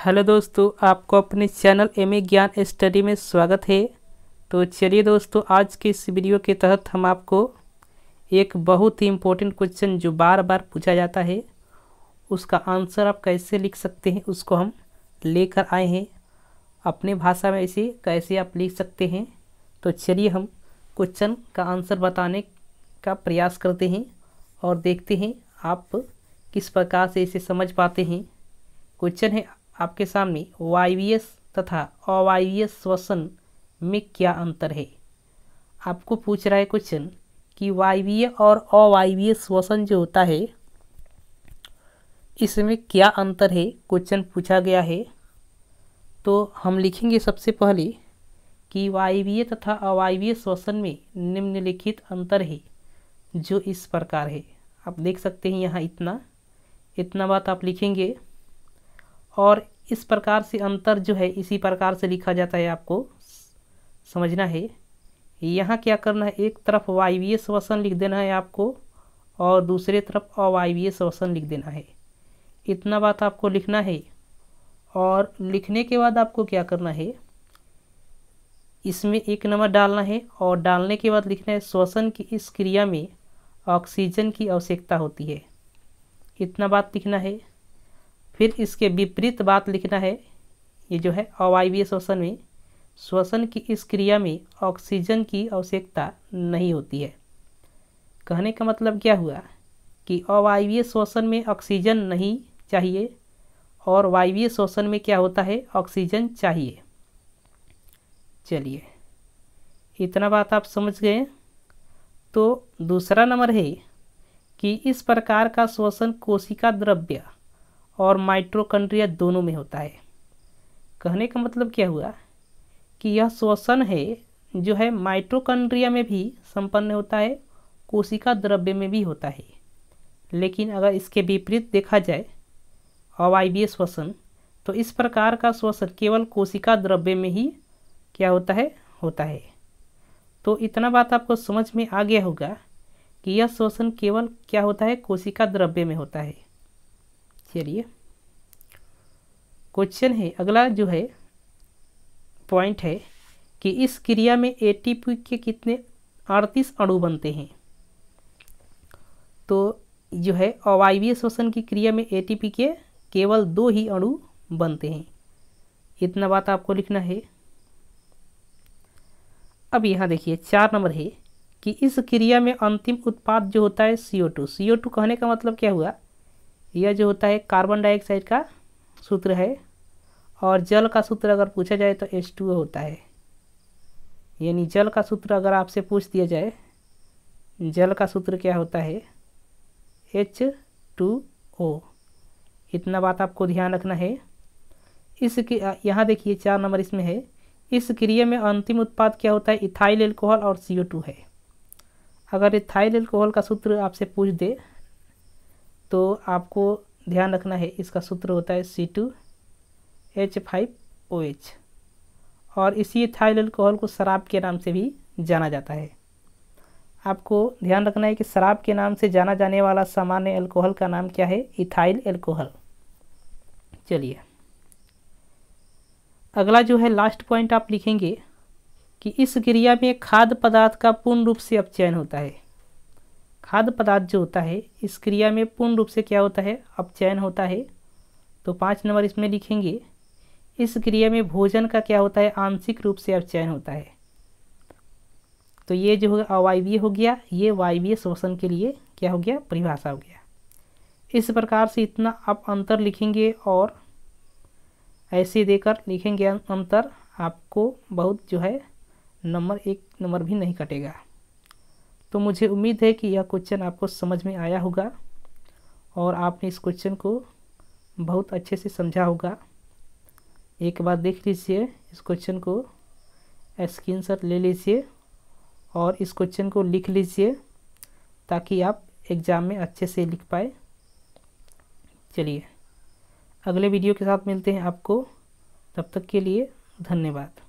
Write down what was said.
Hello दोस्तों, आपको अपने चैनल एमए ज्ञान स्टडी में स्वागत है। तो चलिए दोस्तों, आज के इस वीडियो के तहत हम आपको एक बहुत ही इम्पोर्टेंट क्वेश्चन जो बार बार पूछा जाता है उसका आंसर आप कैसे लिख सकते हैं उसको हम लेकर आए हैं। अपने भाषा में इसे कैसे आप लिख सकते हैं, तो चलिए हम क्वेश्चन का आंसर बताने का प्रयास करते हैं और देखते हैं आप किस प्रकार से इसे समझ पाते हैं। क्वेश्चन है आपके सामने, वायवीय तथा अवायवीय श्वसन में क्या अंतर है। आपको पूछ रहा है क्वेश्चन कि वायवीय और अवायवीय श्वसन जो होता है इसमें क्या अंतर है, क्वेश्चन पूछा गया है। तो हम लिखेंगे सबसे पहले कि वायवीय तथा अवायवीय श्वसन में निम्नलिखित अंतर है जो इस प्रकार है। आप देख सकते हैं यहाँ इतना बात आप लिखेंगे और इस प्रकार से अंतर जो है इसी प्रकार से लिखा जाता है, आपको समझना है। यहाँ क्या करना है, एक तरफ वायवीय श्वसन लिख देना है आपको और दूसरे तरफ अवायवीय श्वसन लिख देना है। इतना बात आपको लिखना है और लिखने के बाद आपको क्या करना है, इसमें एक नंबर डालना है और डालने के बाद लिखना है श्वसन की इस क्रिया में ऑक्सीजन की आवश्यकता होती है। इतना बात लिखना है। फिर इसके विपरीत बात लिखना है, ये जो है अवायवीय श्वसन में श्वसन की इस क्रिया में ऑक्सीजन की आवश्यकता नहीं होती है। कहने का मतलब क्या हुआ कि अवायवीय श्वसन में ऑक्सीजन नहीं चाहिए और वायवीय श्वसन में क्या होता है, ऑक्सीजन चाहिए। चलिए, इतना बात आप समझ गए। तो दूसरा नंबर है कि इस प्रकार का श्वसन कोशिका द्रव्य और माइटोकॉन्ड्रिया दोनों में होता है। कहने का मतलब क्या हुआ कि यह श्वसन है जो है माइटोकॉन्ड्रिया में भी संपन्न होता है, कोशिका द्रव्य में भी होता है। लेकिन अगर इसके विपरीत देखा जाए अवायवीय श्वसन, तो इस प्रकार का श्वसन केवल कोशिका द्रव्य में ही क्या होता है। तो इतना बात आपको समझ में आ गया होगा कि यह श्वसन केवल क्या होता है, कोशिका द्रव्य में होता है। चलिए, क्वेश्चन है अगला जो है पॉइंट है कि इस क्रिया में एटीपी के कितने 38 अणु बनते हैं। तो जो है अवायवीय श्वसन की क्रिया में एटीपी के केवल 2 ही अणु बनते हैं। इतना बात आपको लिखना है। अब यहाँ देखिए 4 नंबर है कि इस क्रिया में अंतिम उत्पाद जो होता है CO2। CO2 कहने का मतलब क्या हुआ, यह जो होता है कार्बन डाइऑक्साइड का सूत्र है और जल का सूत्र अगर पूछा जाए तो H2O होता है। यानी जल का सूत्र अगर आपसे पूछ दिया जाए, जल का सूत्र क्या होता है, H2O। इतना बात आपको ध्यान रखना है। यहाँ देखिए 4 नंबर इसमें है, इस क्रिया में अंतिम उत्पाद क्या होता है, इथाइल एल्कोहल और CO2 है। अगर इथाइल एल्कोहल का सूत्र आपसे पूछ दे तो आपको ध्यान रखना है, इसका सूत्र होता है C2H5OH और इसी इथाइल एल्कोहल को शराब के नाम से भी जाना जाता है। आपको ध्यान रखना है कि शराब के नाम से जाना जाने वाला सामान्य एल्कोहल का नाम क्या है, इथाइल एल्कोहल। चलिए, अगला जो है लास्ट पॉइंट आप लिखेंगे कि इस क्रिया में खाद्य पदार्थ का पूर्ण रूप से अपचयन होता है। खाद्य पदार्थ जो होता है इस क्रिया में पूर्ण रूप से क्या होता है, अपचयन होता है। तो 5 नंबर इसमें लिखेंगे, इस क्रिया में भोजन का क्या होता है, आंशिक रूप से अपचयन होता है। तो ये जो होगा अवायवीय हो गया, ये वायवीय श्वसन के लिए क्या हो गया, परिभाषा हो गया। इस प्रकार से इतना आप अंतर लिखेंगे और ऐसे देकर लिखेंगे अंतर, आपको बहुत जो है एक नंबर भी नहीं कटेगा। तो मुझे उम्मीद है कि यह क्वेश्चन आपको समझ में आया होगा और आपने इस क्वेश्चन को बहुत अच्छे से समझा होगा। एक बार देख लीजिए, इस क्वेश्चन को स्क्रीनशॉट ले लीजिए और इस क्वेश्चन को लिख लीजिए ताकि आप एग्ज़ाम में अच्छे से लिख पाए। चलिए, अगले वीडियो के साथ मिलते हैं आपको, तब तक के लिए धन्यवाद।